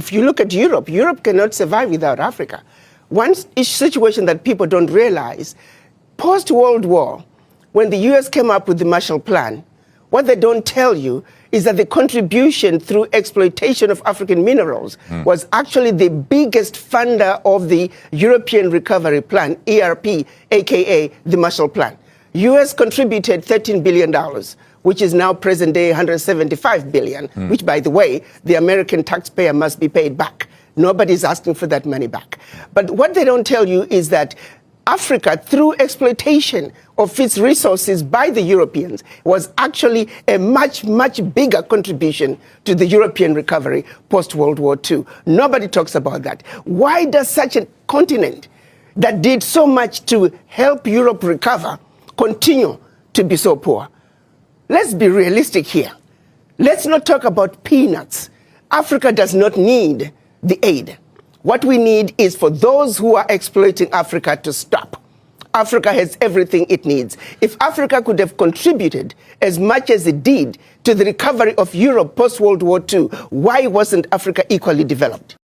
if you look at Europe, Europe cannot survive without Africa. One situation that people don't realize, post-World War, when the US came up with the Marshall Plan, what they don't tell you is that the contribution through exploitation of African minerals was actually the biggest funder of the European Recovery Plan, ERP, aka the Marshall Plan. US contributed $13 billion, which is now present day $175 billion, which, by the way, the American taxpayer must be paid back. Nobody's asking for that money back. But what they don't tell you is that Africa, through exploitation of its resources by the Europeans, was actually a much, much bigger contribution to the European recovery post-World War II. Nobody talks about that. Why does such a continent that did so much to help Europe recover continue to be so poor? Let's be realistic here. Let's not talk about peanuts. Africa does not need the aid. What we need is for those who are exploiting Africa to stop. Africa has everything it needs. If Africa could have contributed as much as it did to the recovery of Europe post-World War II, why wasn't Africa equally developed?